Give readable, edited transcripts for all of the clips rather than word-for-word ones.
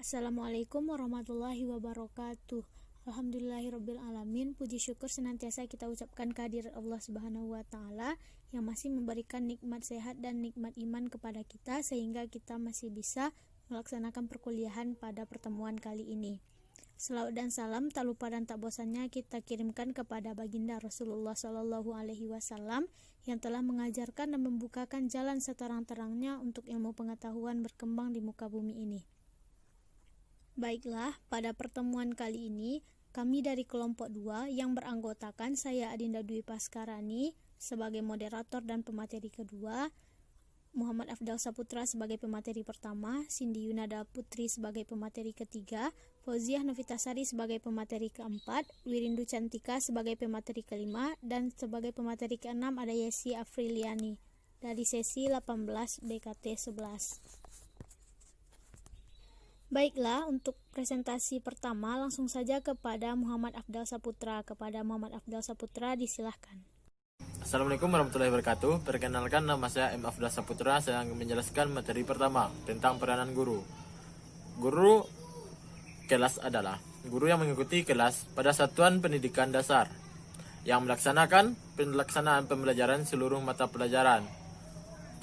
Assalamualaikum warahmatullahi wabarakatuh. Alhamdulillahirabbil alamin. Puji syukur senantiasa kita ucapkan kehadirat Allah Subhanahu wa taala yang masih memberikan nikmat sehat dan nikmat iman kepada kita sehingga kita masih bisa melaksanakan perkuliahan pada pertemuan kali ini. Selawat dan salam tak lupa dan tak bosannya kita kirimkan kepada baginda Rasulullah Shallallahu alaihi wasallam yang telah mengajarkan dan membukakan jalan seterang-terangnya untuk ilmu pengetahuan berkembang di muka bumi ini. Baiklah, pada pertemuan kali ini, kami dari kelompok 2 yang beranggotakan saya Adinda Dwi Paskarani sebagai moderator dan pemateri kedua, Muhammad Afdal Saputra sebagai pemateri pertama, Cindy Yunada Putri sebagai pemateri ketiga, Fauziah Novitasari sebagai pemateri keempat, Wirindu Cantika sebagai pemateri kelima, dan sebagai pemateri keenam ada Yesi Afriliani dari sesi 18 BKT 11. Baiklah, untuk presentasi pertama langsung saja kepada Muhammad Afdal Saputra. Kepada Muhammad Afdal Saputra disilahkan. Assalamualaikum warahmatullahi wabarakatuh. Perkenalkan, nama saya M. Afdal Saputra. Saya akan menjelaskan materi pertama tentang peranan guru. Guru kelas adalah guru yang mengikuti kelas pada satuan pendidikan dasar yang melaksanakan pelaksanaan pembelajaran seluruh mata pelajaran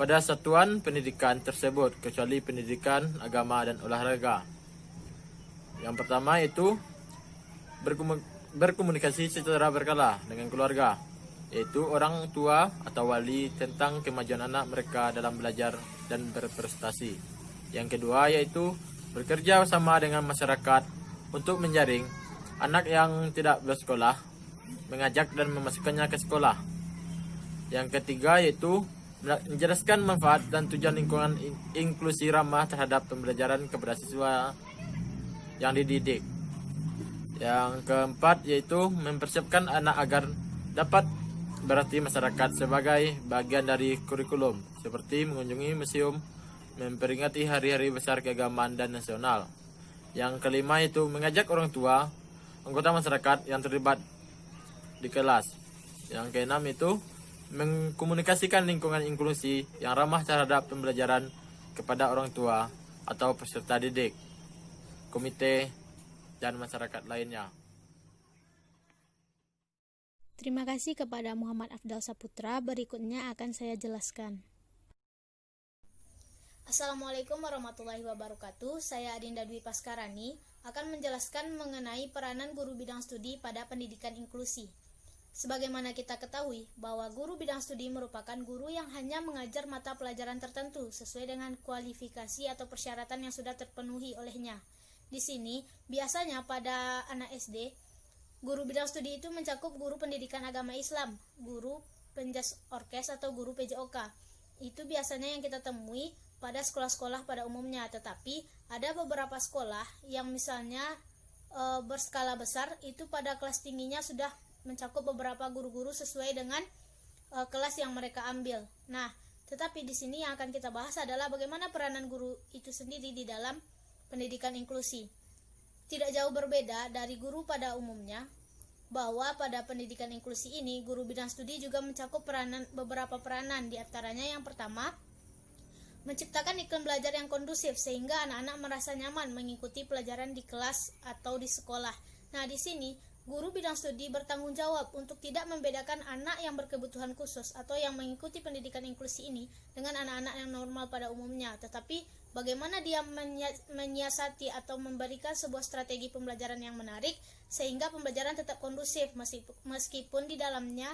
pada satuan pendidikan tersebut kecuali pendidikan agama dan olahraga. Yang pertama itu berkomunikasi secara berkala dengan keluarga, yaitu orang tua atau wali tentang kemajuan anak mereka dalam belajar dan berprestasi. Yang kedua yaitu bekerja sama dengan masyarakat untuk menjaring anak yang tidak bersekolah, mengajak dan memasukkannya ke sekolah. Yang ketiga yaitu menjelaskan manfaat dan tujuan lingkungan inklusi ramah terhadap pembelajaran kepada siswa yang dididik. Yang keempat yaitu mempersiapkan anak agar dapat berarti masyarakat sebagai bagian dari kurikulum, seperti mengunjungi museum, memperingati hari-hari besar keagamaan dan nasional. Yang kelima yaitu mengajak orang tua, anggota masyarakat yang terlibat di kelas. Yang keenam itu mengkomunikasikan lingkungan inklusi yang ramah terhadap pembelajaran kepada orang tua atau peserta didik, komite, dan masyarakat lainnya. Terima kasih kepada Muhammad Afdal Saputra. Berikutnya akan saya jelaskan. Assalamualaikum warahmatullahi wabarakatuh. Saya Adinda Dwi Paskarani akan menjelaskan mengenai peranan guru bidang studi pada pendidikan inklusi. Sebagaimana kita ketahui bahwa guru bidang studi merupakan guru yang hanya mengajar mata pelajaran tertentu sesuai dengan kualifikasi atau persyaratan yang sudah terpenuhi olehnya. Di sini, biasanya pada anak SD, guru bidang studi itu mencakup guru pendidikan agama Islam, guru penjas orkes atau guru PJOK. Itu biasanya yang kita temui pada sekolah-sekolah pada umumnya, tetapi ada beberapa sekolah yang misalnya berskala besar itu pada kelas tingginya sudah mencakup beberapa guru-guru sesuai dengan kelas yang mereka ambil. Nah, tetapi di sini yang akan kita bahas adalah bagaimana peranan guru itu sendiri di dalam pendidikan inklusi. Tidak jauh berbeda dari guru pada umumnya, bahwa pada pendidikan inklusi ini guru bidang studi juga mencakup beberapa peranan. Di antaranya yang pertama, menciptakan iklim belajar yang kondusif sehingga anak-anak merasa nyaman mengikuti pelajaran di kelas atau di sekolah. Nah, di sini guru bidang studi bertanggung jawab untuk tidak membedakan anak yang berkebutuhan khusus atau yang mengikuti pendidikan inklusi ini dengan anak-anak yang normal pada umumnya, tetapi bagaimana dia menyiasati atau memberikan sebuah strategi pembelajaran yang menarik sehingga pembelajaran tetap kondusif meskipun di dalamnya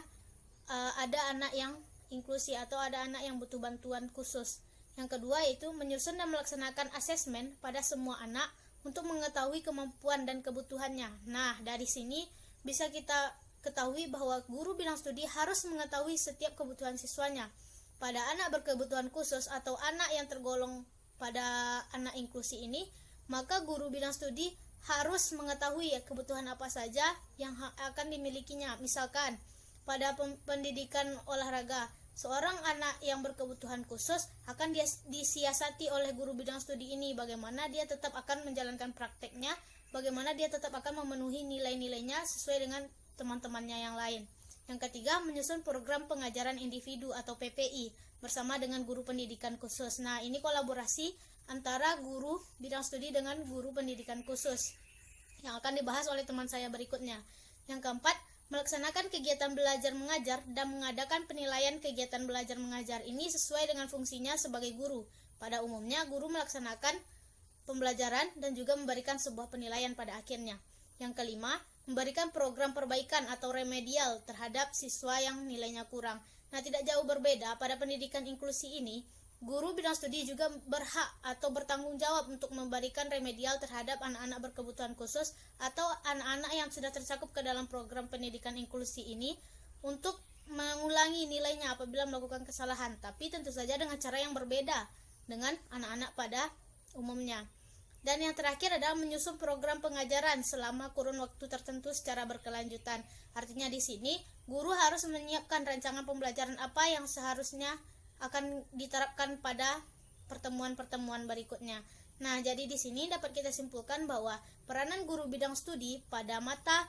ada anak yang inklusi atau ada anak yang butuh bantuan khusus. Yang kedua yaitu menyusun dan melaksanakan asesmen pada semua anak untuk mengetahui kemampuan dan kebutuhannya. Nah, dari sini bisa kita ketahui bahwa guru bidang studi harus mengetahui setiap kebutuhan siswanya. Pada anak berkebutuhan khusus atau anak yang tergolong pada anak inklusi ini, maka guru bidang studi harus mengetahui kebutuhan apa saja yang akan dimilikinya. Misalkan, pada pendidikan olahraga, seorang anak yang berkebutuhan khusus akan disiasati oleh guru bidang studi ini, bagaimana dia tetap akan menjalankan prakteknya, bagaimana dia tetap akan memenuhi nilai-nilainya sesuai dengan teman-temannya yang lain. Yang ketiga, menyusun program pengajaran individu atau PPI bersama dengan guru pendidikan khusus. Nah, ini kolaborasi antara guru bidang studi dengan guru pendidikan khusus yang akan dibahas oleh teman saya berikutnya. Yang keempat, melaksanakan kegiatan belajar mengajar dan mengadakan penilaian kegiatan belajar mengajar ini sesuai dengan fungsinya sebagai guru. Pada umumnya, guru melaksanakan pembelajaran dan juga memberikan sebuah penilaian pada akhirnya. Yang kelima, memberikan program perbaikan atau remedial terhadap siswa yang nilainya kurang. Nah, tidak jauh berbeda pada pendidikan inklusi ini, guru bidang studi juga berhak atau bertanggung jawab untuk memberikan remedial terhadap anak-anak berkebutuhan khusus atau anak-anak yang sudah tercakup ke dalam program pendidikan inklusi ini untuk mengulangi nilainya apabila melakukan kesalahan, tapi tentu saja dengan cara yang berbeda dengan anak-anak pada umumnya. Dan yang terakhir adalah menyusun program pengajaran selama kurun waktu tertentu secara berkelanjutan. Artinya di sini guru harus menyiapkan rancangan pembelajaran apa yang seharusnya akan diterapkan pada pertemuan-pertemuan berikutnya. Nah, jadi di sini dapat kita simpulkan bahwa peranan guru bidang studi pada mata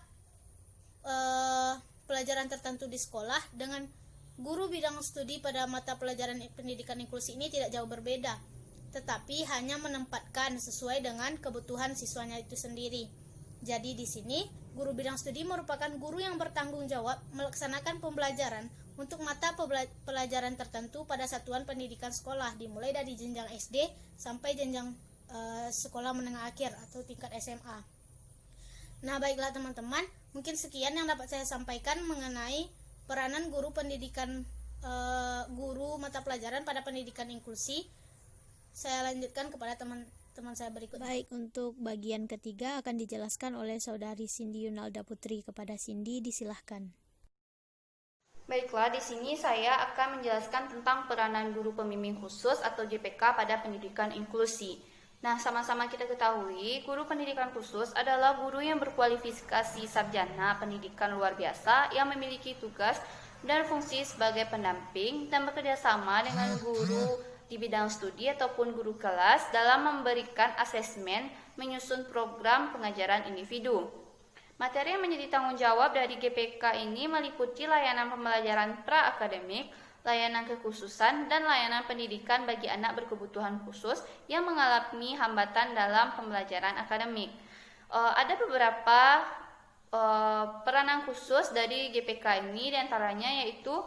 pelajaran tertentu di sekolah dengan guru bidang studi pada mata pelajaran pendidikan inklusi ini tidak jauh berbeda, tetapi hanya menempatkan sesuai dengan kebutuhan siswanya itu sendiri. Jadi di sini guru bidang studi merupakan guru yang bertanggung jawab melaksanakan pembelajaran untuk mata pelajaran tertentu pada satuan pendidikan sekolah dimulai dari jenjang SD sampai jenjang sekolah menengah akhir atau tingkat SMA. Nah, baiklah teman-teman, mungkin sekian yang dapat saya sampaikan mengenai peranan guru pendidikan guru mata pelajaran pada pendidikan inklusi. Saya lanjutkan kepada teman-teman saya berikutnya. Baik, untuk bagian ketiga akan dijelaskan oleh Saudari Cindy Yunalda Putri. Kepada Cindy, disilahkan. Baiklah, di sini saya akan menjelaskan tentang peranan guru pembimbing khusus atau JPK pada pendidikan inklusi. Nah, sama-sama kita ketahui, guru pendidikan khusus adalah guru yang berkualifikasi sarjana pendidikan luar biasa yang memiliki tugas dan fungsi sebagai pendamping dan bekerja sama dengan guru di bidang studi ataupun guru kelas dalam memberikan asesmen, menyusun program pengajaran individu. Materi yang menjadi tanggung jawab dari GPK ini meliputi layanan pembelajaran pra-akademik, layanan kekhususan, dan layanan pendidikan bagi anak berkebutuhan khusus yang mengalami hambatan dalam pembelajaran akademik. Ada beberapa peranan khusus dari GPK ini, diantaranya yaitu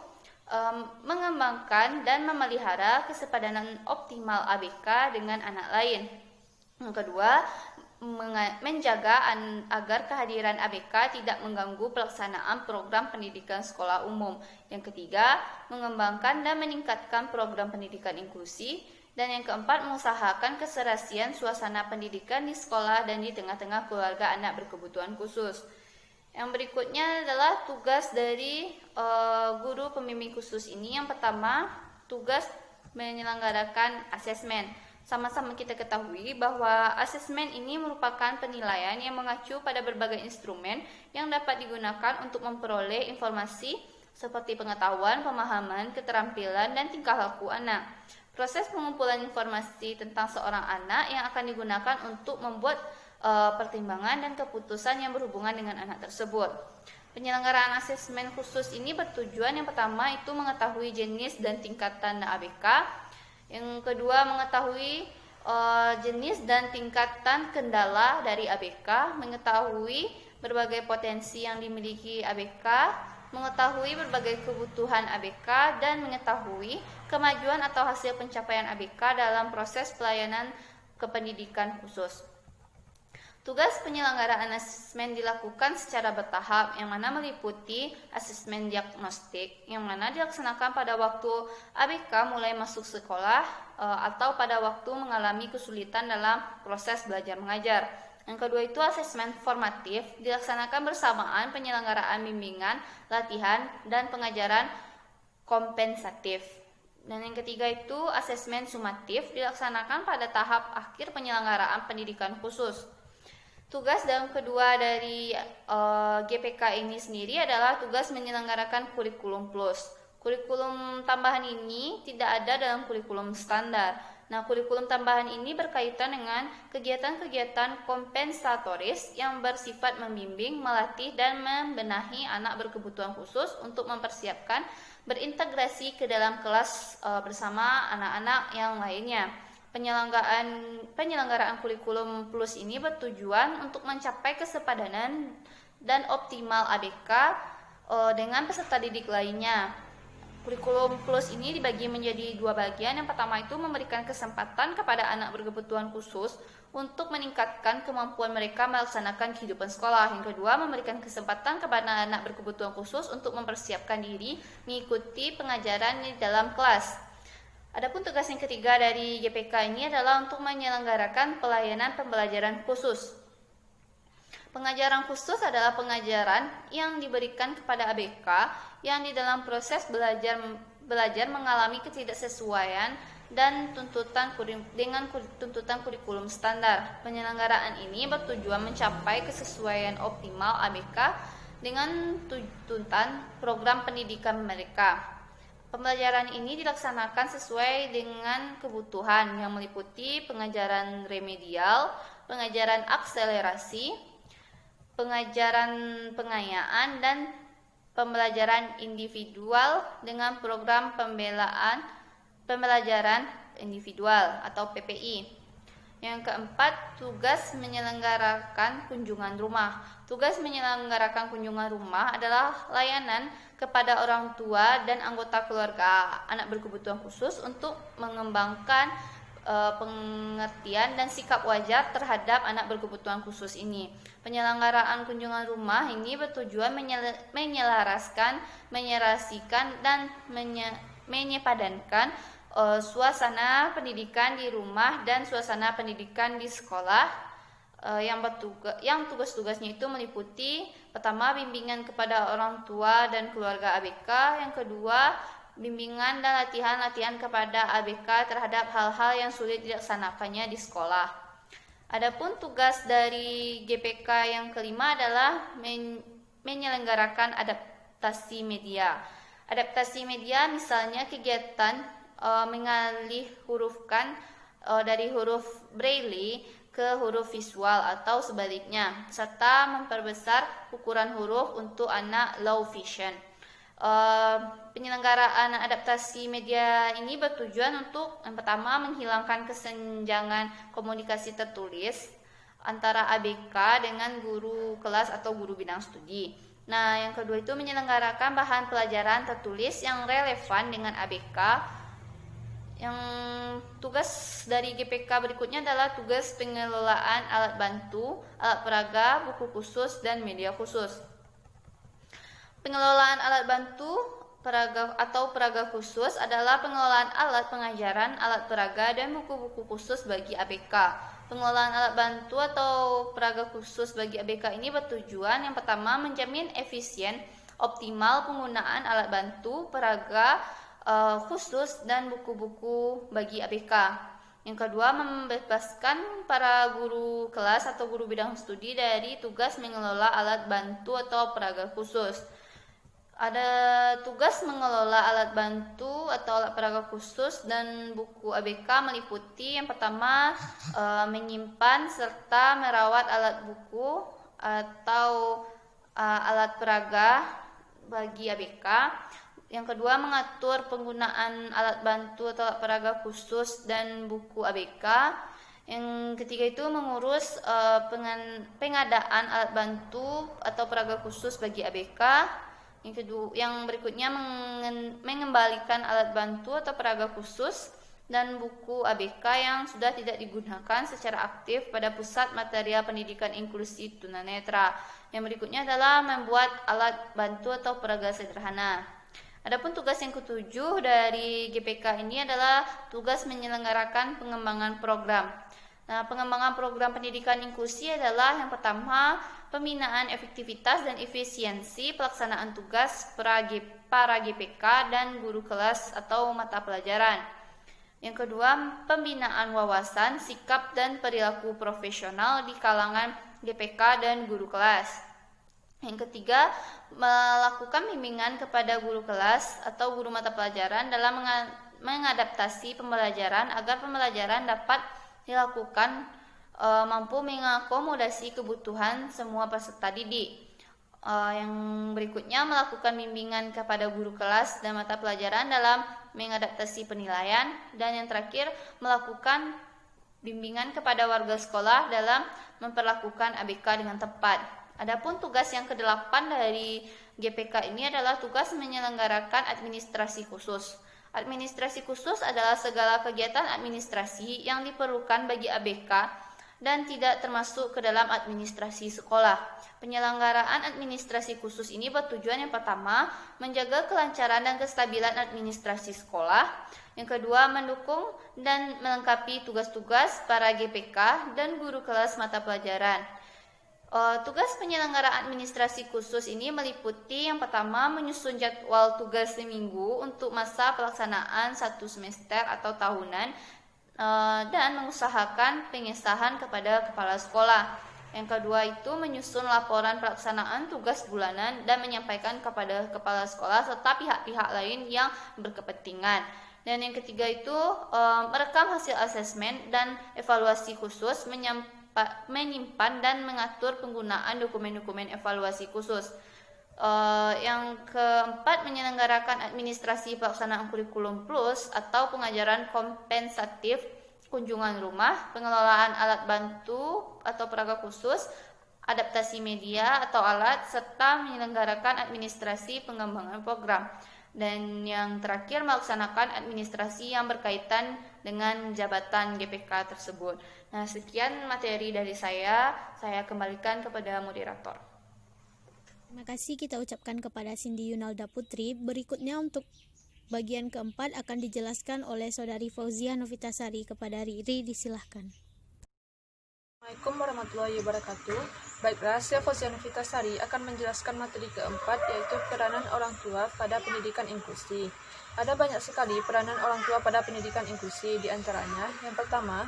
mengembangkan dan memelihara kesepadanan optimal ABK dengan anak lain. Yang kedua, menjaga agar kehadiran ABK tidak mengganggu pelaksanaan program pendidikan sekolah umum. Yang ketiga, mengembangkan dan meningkatkan program pendidikan inklusi. Dan yang keempat, mengusahakan keserasian suasana pendidikan di sekolah dan di tengah-tengah keluarga anak berkebutuhan khusus. Yang berikutnya adalah tugas dari guru pembimbing khusus ini. Yang pertama, tugas menyelenggarakan asesmen. Sama-sama kita ketahui bahwa asesmen ini merupakan penilaian yang mengacu pada berbagai instrumen yang dapat digunakan untuk memperoleh informasi seperti pengetahuan, pemahaman, keterampilan, dan tingkah laku anak. Proses pengumpulan informasi tentang seorang anak yang akan digunakan untuk membuat pertimbangan dan keputusan yang berhubungan dengan anak tersebut. Penyelenggaraan asesmen khusus ini bertujuan yang pertama itu mengetahui jenis dan tingkatan ABK. Yang kedua, mengetahui jenis dan tingkatan kendala dari ABK, mengetahui berbagai potensi yang dimiliki ABK, mengetahui berbagai kebutuhan ABK, dan mengetahui kemajuan atau hasil pencapaian ABK dalam proses pelayanan kependidikan khusus. Tugas penyelenggaraan asesmen dilakukan secara bertahap, yang mana meliputi asesmen diagnostik, yang mana dilaksanakan pada waktu ABK mulai masuk sekolah atau pada waktu mengalami kesulitan dalam proses belajar mengajar. Yang kedua itu asesmen formatif, dilaksanakan bersamaan penyelenggaraan bimbingan, latihan, dan pengajaran kompensatif. Dan yang ketiga itu asesmen sumatif, dilaksanakan pada tahap akhir penyelenggaraan pendidikan khusus. Tugas dalam kedua dari GPK ini sendiri adalah tugas menyelenggarakan kurikulum plus. Kurikulum tambahan ini tidak ada dalam kurikulum standar. Nah, kurikulum tambahan ini berkaitan dengan kegiatan-kegiatan kompensatoris yang bersifat membimbing, melatih, dan membenahi anak berkebutuhan khusus untuk mempersiapkan berintegrasi ke dalam kelas bersama anak-anak yang lainnya. Penyelenggaraan kurikulum plus ini bertujuan untuk mencapai kesepadanan dan optimal ABK dengan peserta didik lainnya. Kurikulum plus ini dibagi menjadi 2 bagian. Yang pertama itu memberikan kesempatan kepada anak berkebutuhan khusus untuk meningkatkan kemampuan mereka melaksanakan kehidupan sekolah. Yang kedua, memberikan kesempatan kepada anak berkebutuhan khusus untuk mempersiapkan diri mengikuti pengajaran di dalam kelas. Adapun tugas yang ketiga dari GPK ini adalah untuk menyelenggarakan pelayanan pembelajaran khusus. Pengajaran khusus adalah pengajaran yang diberikan kepada ABK yang di dalam proses belajar mengalami ketidaksesuaian dan tuntutan kurikulum standar. Penyelenggaraan ini bertujuan mencapai kesesuaian optimal ABK dengan tuntutan program pendidikan mereka. Pembelajaran ini dilaksanakan sesuai dengan kebutuhan yang meliputi pengajaran remedial, pengajaran akselerasi, pengajaran pengayaan, dan pembelajaran individual dengan program pembelajaran individual atau PPI. Yang keempat, tugas menyelenggarakan kunjungan rumah. Tugas menyelenggarakan kunjungan rumah adalah layanan kepada orang tua dan anggota keluarga anak berkebutuhan khusus untuk mengembangkan pengertian dan sikap wajar terhadap anak berkebutuhan khusus ini. Penyelenggaraan kunjungan rumah ini bertujuan menyelaraskan, menyerasikan, dan menyepadankan suasana pendidikan di rumah dan suasana pendidikan di sekolah yang tugas-tugasnya itu meliputi pertama bimbingan kepada orang tua dan keluarga ABK, yang kedua bimbingan dan latihan-latihan kepada ABK terhadap hal-hal yang sulit dilaksanakannya di sekolah. Adapun tugas dari GPK yang kelima adalah menyelenggarakan adaptasi media. Adaptasi media misalnya kegiatan mengalih hurufkan dari huruf Braille ke huruf visual atau sebaliknya, serta memperbesar ukuran huruf untuk anak low vision. Penyelenggaraan adaptasi media ini bertujuan untuk yang pertama menghilangkan kesenjangan komunikasi tertulis antara ABK dengan guru kelas atau guru bidang studi. Nah, yang kedua itu menyelenggarakan bahan pelajaran tertulis yang relevan dengan ABK. Yang tugas dari GPK berikutnya adalah tugas pengelolaan alat bantu, alat peraga, buku khusus, dan media khusus. Pengelolaan alat bantu peraga atau peraga khusus adalah pengelolaan alat pengajaran, alat peraga, dan buku-buku khusus bagi ABK. Pengelolaan alat bantu atau peraga khusus bagi ABK ini bertujuan yang pertama menjamin efisien, optimal penggunaan alat bantu, peraga khusus, dan buku-buku bagi ABK. Yang kedua, membebaskan para guru kelas atau guru bidang studi dari tugas mengelola alat bantu atau peraga khusus. Ada tugas mengelola alat bantu atau alat peraga khusus dan buku ABK meliputi yang pertama menyimpan serta merawat alat buku atau alat peraga bagi ABK. Yang kedua, mengatur penggunaan alat bantu atau alat peraga khusus dan buku ABK. Yang ketiga itu mengurus pengadaan alat bantu atau peraga khusus bagi ABK. Yang berikutnya mengembalikan alat bantu atau peraga khusus dan buku ABK yang sudah tidak digunakan secara aktif pada Pusat Material Pendidikan Inklusi Tunanetra. Yang berikutnya adalah membuat alat bantu atau peraga sederhana. Adapun tugas yang ketujuh dari GPK ini adalah tugas menyelenggarakan pengembangan program. Nah, pengembangan program pendidikan inklusi adalah yang pertama, pembinaan efektivitas dan efisiensi pelaksanaan tugas para GPK dan guru kelas atau mata pelajaran. Yang kedua, pembinaan wawasan, sikap, dan perilaku profesional di kalangan GPK dan guru kelas. Yang ketiga, melakukan bimbingan kepada guru kelas atau guru mata pelajaran dalam mengadaptasi pembelajaran agar pembelajaran dapat dilakukan mampu mengakomodasi kebutuhan semua peserta didik. Yang berikutnya, melakukan bimbingan kepada guru kelas dan mata pelajaran dalam mengadaptasi penilaian, dan yang terakhir melakukan bimbingan kepada warga sekolah dalam memperlakukan ABK dengan tepat. Adapun tugas yang ke-8 dari GPK ini adalah tugas menyelenggarakan administrasi khusus. Administrasi khusus adalah segala kegiatan administrasi yang diperlukan bagi ABK dan tidak termasuk ke dalam administrasi sekolah. Penyelenggaraan administrasi khusus ini bertujuan yang pertama, menjaga kelancaran dan kestabilan administrasi sekolah. Yang kedua, mendukung dan melengkapi tugas-tugas para GPK dan guru kelas mata pelajaran. Tugas penyelenggaraan administrasi khusus ini meliputi yang pertama, menyusun jadwal tugas seminggu untuk masa pelaksanaan 1 semester atau tahunan, dan mengusahakan pengesahan kepada kepala sekolah. Yang kedua itu menyusun laporan pelaksanaan tugas bulanan dan menyampaikan kepada kepala sekolah serta pihak-pihak lain yang berkepentingan. Dan yang ketiga itu merekam hasil asesmen dan evaluasi khusus, menyimpan dan mengatur penggunaan dokumen-dokumen evaluasi khusus. Yang keempat, menyelenggarakan administrasi pelaksanaan kurikulum plus atau pengajaran kompensatif, kunjungan rumah, pengelolaan alat bantu atau perangkat khusus, adaptasi media atau alat, serta menyelenggarakan administrasi pengembangan program. Dan yang terakhir, melaksanakan administrasi yang berkaitan dengan jabatan GPK tersebut. Nah, sekian materi dari saya kembalikan kepada moderator. Terima kasih kita ucapkan kepada Cindy Yunalda Putri. Berikutnya untuk bagian keempat akan dijelaskan oleh Saudari Fauzia Novitasari. Kepada Riri, disilahkan. Assalamualaikum warahmatullahi wabarakatuh. Baiklah, saya Fauzia Novitasari akan menjelaskan materi keempat, yaitu peranan orang tua pada pendidikan inklusi. Ada banyak sekali peranan orang tua pada pendidikan inklusi, di antaranya yang pertama,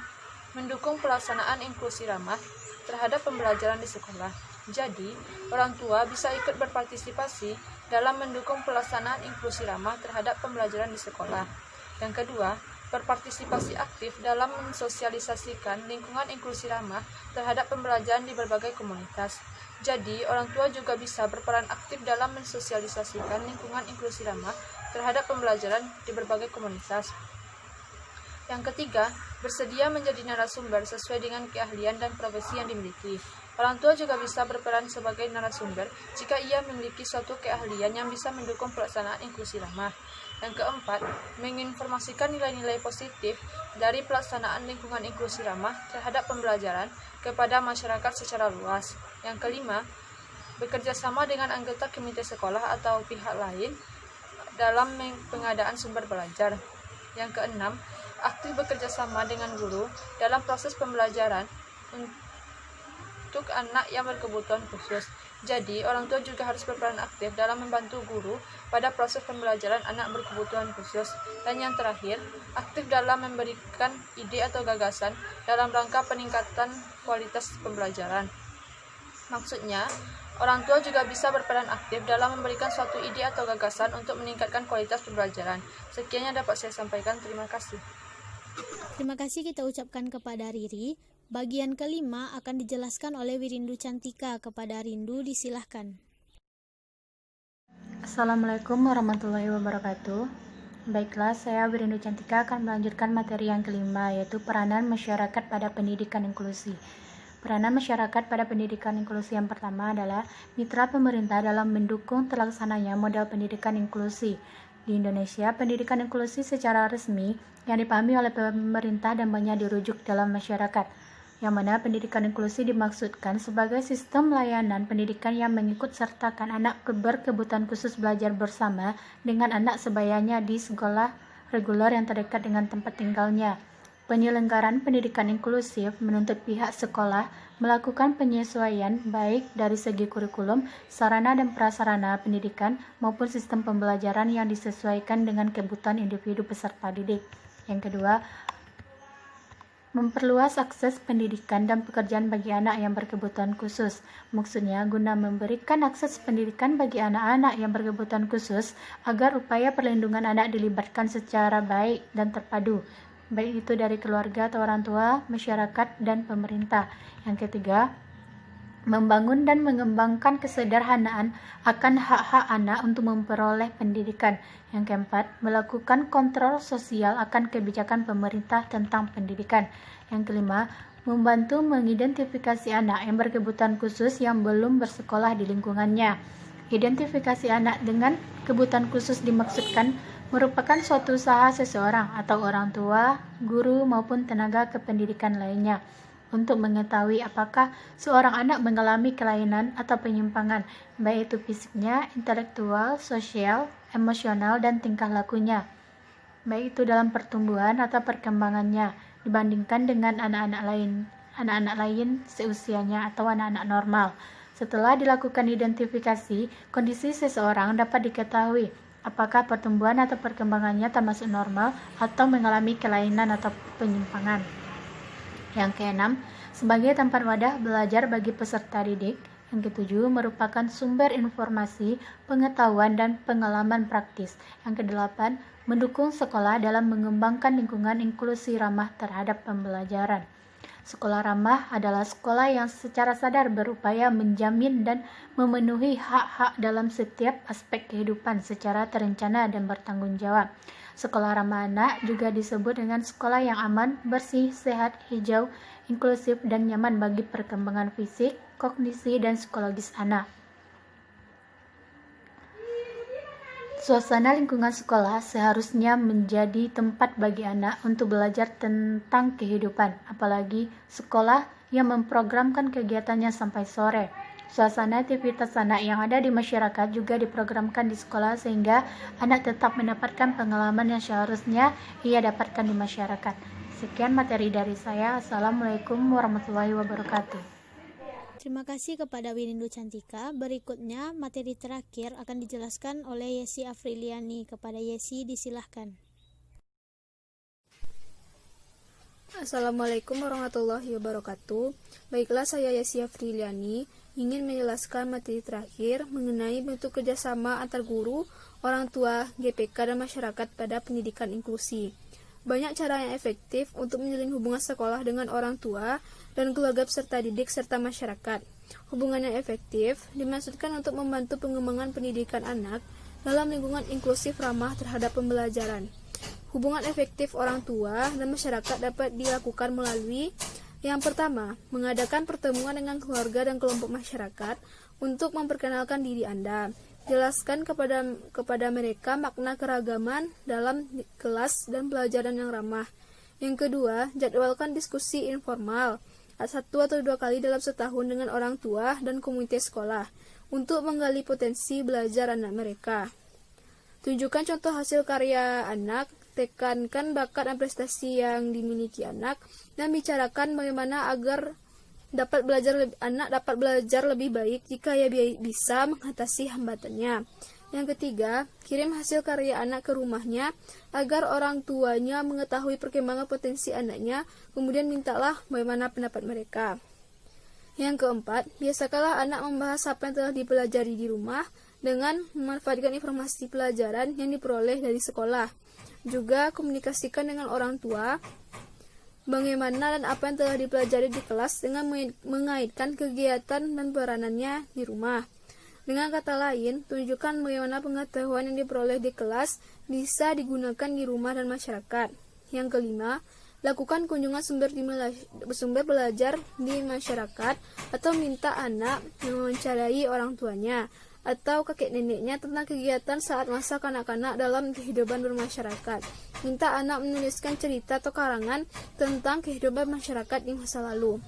mendukung pelaksanaan inklusi ramah terhadap pembelajaran di sekolah. Jadi, orang tua bisa ikut berpartisipasi dalam mendukung pelaksanaan inklusi ramah terhadap pembelajaran di sekolah. Yang kedua, berpartisipasi aktif dalam mensosialisasikan lingkungan inklusi ramah terhadap pembelajaran di berbagai komunitas. Jadi, orang tua juga bisa berperan aktif dalam mensosialisasikan lingkungan inklusi ramah terhadap pembelajaran di berbagai komunitas. Yang ketiga, bersedia menjadi narasumber sesuai dengan keahlian dan profesi yang dimiliki. Orang tua juga bisa berperan sebagai narasumber jika ia memiliki suatu keahlian yang bisa mendukung pelaksanaan inklusi ramah. Yang keempat, menginformasikan nilai-nilai positif dari pelaksanaan lingkungan inklusi ramah terhadap pembelajaran kepada masyarakat secara luas. Yang kelima, bekerja sama dengan anggota komite sekolah atau pihak lain dalam pengadaan sumber belajar. Yang keenam, aktif bekerja sama dengan guru dalam proses pembelajaran untuk anak yang berkebutuhan khusus. Jadi, orang tua juga harus berperan aktif dalam membantu guru pada proses pembelajaran anak berkebutuhan khusus. Dan yang terakhir, aktif dalam memberikan ide atau gagasan dalam rangka peningkatan kualitas pembelajaran. Maksudnya, orang tua juga bisa berperan aktif dalam memberikan suatu ide atau gagasan untuk meningkatkan kualitas pembelajaran. Sekian yang dapat saya sampaikan. Terima kasih. Terima kasih kita ucapkan kepada Riri. Bagian kelima akan dijelaskan oleh Wirindu Cantika. Kepada Rindu, disilahkan. Assalamualaikum warahmatullahi wabarakatuh. Baiklah, saya Wirindu Cantika akan melanjutkan materi yang kelima, yaitu peranan masyarakat pada pendidikan inklusi. Peranan masyarakat pada pendidikan inklusi yang pertama adalah mitra pemerintah dalam mendukung terlaksananya model pendidikan inklusi. Di Indonesia, pendidikan inklusi secara resmi yang dipahami oleh pemerintah dan banyak dirujuk dalam masyarakat, yang mana pendidikan inklusi dimaksudkan sebagai sistem layanan pendidikan yang mengikut sertakan anak berkebutuhan khusus belajar bersama dengan anak sebayanya di sekolah reguler yang terdekat dengan tempat tinggalnya. Penyelenggaraan pendidikan inklusif menuntut pihak sekolah melakukan penyesuaian baik dari segi kurikulum, sarana dan prasarana pendidikan maupun sistem pembelajaran yang disesuaikan dengan kebutuhan individu peserta didik. Yang kedua, memperluas akses pendidikan dan pekerjaan bagi anak yang berkebutuhan khusus. Maksudnya, guna memberikan akses pendidikan bagi anak-anak yang berkebutuhan khusus agar upaya perlindungan anak dilibatkan secara baik dan terpadu, baik itu dari keluarga atau orang tua, masyarakat, dan pemerintah. Yang ketiga, membangun dan mengembangkan kesederhanaan akan hak-hak anak untuk memperoleh pendidikan. Yang keempat, melakukan kontrol sosial akan kebijakan pemerintah tentang pendidikan. Yang kelima, membantu mengidentifikasi anak yang berkebutuhan khusus yang belum bersekolah di lingkungannya. Identifikasi anak dengan kebutuhan khusus dimaksudkan merupakan suatu usaha seseorang atau orang tua, guru maupun tenaga kependidikan lainnya untuk mengetahui apakah seorang anak mengalami kelainan atau penyimpangan, baik itu fisiknya, intelektual, sosial, emosional, dan tingkah lakunya, baik itu dalam pertumbuhan atau perkembangannya, dibandingkan dengan anak-anak lain seusianya atau anak-anak normal. Setelah dilakukan identifikasi, kondisi seseorang dapat diketahui apakah pertumbuhan atau perkembangannya termasuk normal atau mengalami kelainan atau penyimpangan. Yang keenam, sebagai tempat wadah belajar bagi peserta didik. Yang ketujuh, merupakan sumber informasi, pengetahuan, dan pengalaman praktis. Yang kedelapan, mendukung sekolah dalam mengembangkan lingkungan inklusi ramah terhadap pembelajaran. Sekolah ramah adalah sekolah yang secara sadar berupaya menjamin dan memenuhi hak-hak dalam setiap aspek kehidupan secara terencana dan bertanggung jawab. Sekolah ramah anak juga disebut dengan sekolah yang aman, bersih, sehat, hijau, inklusif, dan nyaman bagi perkembangan fisik, kognisi, dan psikologis anak. Suasana lingkungan sekolah seharusnya menjadi tempat bagi anak untuk belajar tentang kehidupan, apalagi sekolah yang memprogramkan kegiatannya sampai sore. Suasana aktivitas anak yang ada di masyarakat juga diprogramkan di sekolah sehingga anak tetap mendapatkan pengalaman yang seharusnya ia dapatkan di masyarakat. Sekian materi dari saya. Assalamualaikum warahmatullahi wabarakatuh. Terima kasih kepada Winindu Cantika. Berikutnya materi terakhir akan dijelaskan oleh Yesi Afriliani. Kepada Yesi disilahkan. Assalamualaikum warahmatullahi wabarakatuh. Baiklah, saya Yesi Afriliani ingin menjelaskan materi terakhir mengenai bentuk kerjasama antar guru, orang tua, GPK, dan masyarakat pada pendidikan inklusi. Banyak cara yang efektif untuk menjalin hubungan sekolah dengan orang tua dan keluarga peserta didik serta masyarakat. Hubungan yang efektif dimaksudkan untuk membantu pengembangan pendidikan anak dalam lingkungan inklusif ramah terhadap pembelajaran. Hubungan efektif orang tua dan masyarakat dapat dilakukan melalui yang pertama, mengadakan pertemuan dengan keluarga dan kelompok masyarakat untuk memperkenalkan diri Anda. Jelaskan kepada mereka makna keragaman dalam kelas dan pelajaran yang ramah. Yang kedua, jadwalkan diskusi informal 1 atau 2 kali dalam setahun dengan orang tua dan komunitas sekolah untuk menggali potensi belajar anak mereka. Tunjukkan contoh hasil karya anak, tekankan bakat dan prestasi yang dimiliki anak, dan bicarakan bagaimana agar anak dapat belajar lebih baik jika ia bisa mengatasi hambatannya. Yang ketiga, kirim hasil karya anak ke rumahnya agar orang tuanya mengetahui perkembangan potensi anaknya, kemudian mintalah bagaimana pendapat mereka. Yang keempat, biasakanlah anak membahas apa yang telah dipelajari di rumah dengan memanfaatkan informasi pelajaran yang diperoleh dari sekolah. Juga komunikasikan dengan orang tua bagaimana dan apa yang telah dipelajari di kelas dengan mengaitkan kegiatan dan peranannya di rumah. Dengan kata lain, tunjukkan bagaimana pengetahuan yang diperoleh di kelas bisa digunakan di rumah dan masyarakat. Yang kelima, lakukan kunjungan sumber belajar di masyarakat atau minta anak mewawancarai orang tuanya atau kakek neneknya tentang kegiatan saat masa kanak-kanak dalam kehidupan bermasyarakat. Minta anak menuliskan cerita atau karangan tentang kehidupan masyarakat di masa lalu.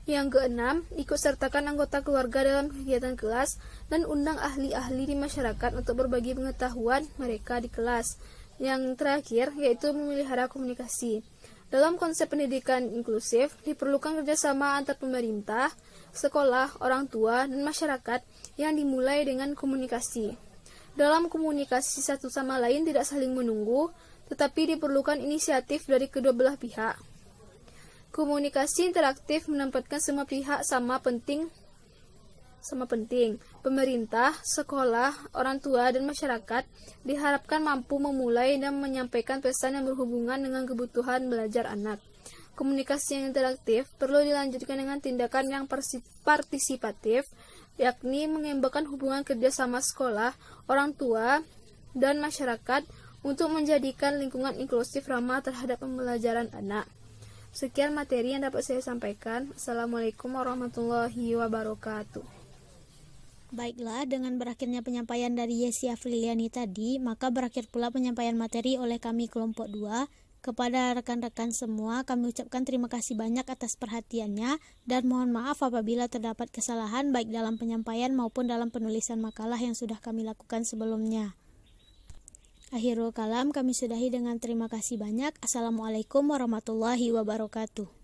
Yang keenam, ikut sertakan anggota keluarga dalam kegiatan kelas dan undang ahli-ahli di masyarakat untuk berbagi pengetahuan mereka di kelas. Yang terakhir, yaitu memelihara komunikasi. Dalam konsep pendidikan inklusif, diperlukan kerjasama antar pemerintah, sekolah, orang tua, dan masyarakat yang dimulai dengan komunikasi. Dalam komunikasi satu sama lain tidak saling menunggu, tetapi diperlukan inisiatif dari kedua belah pihak. Komunikasi interaktif menempatkan semua pihak sama penting. Pemerintah, sekolah, orang tua, dan masyarakat diharapkan mampu memulai dan menyampaikan pesan yang berhubungan dengan kebutuhan belajar anak. komunikasi yang interaktif perlu dilanjutkan dengan tindakan yang partisipatif, yakni mengembangkan hubungan kerjasama sekolah, orang tua, dan masyarakat untuk menjadikan lingkungan inklusif ramah terhadap pembelajaran anak. Sekian materi yang dapat saya sampaikan. Assalamualaikum warahmatullahi wabarakatuh. Baiklah, dengan berakhirnya penyampaian dari Yesi Afriliani tadi, maka berakhir pula penyampaian materi oleh kami kelompok 2. Kepada rekan-rekan semua, kami ucapkan terima kasih banyak atas perhatiannya dan mohon maaf apabila terdapat kesalahan baik dalam penyampaian maupun dalam penulisan makalah yang sudah kami lakukan sebelumnya. Akhirul kalam, kami sudahi dengan terima kasih banyak. Assalamualaikum warahmatullahi wabarakatuh.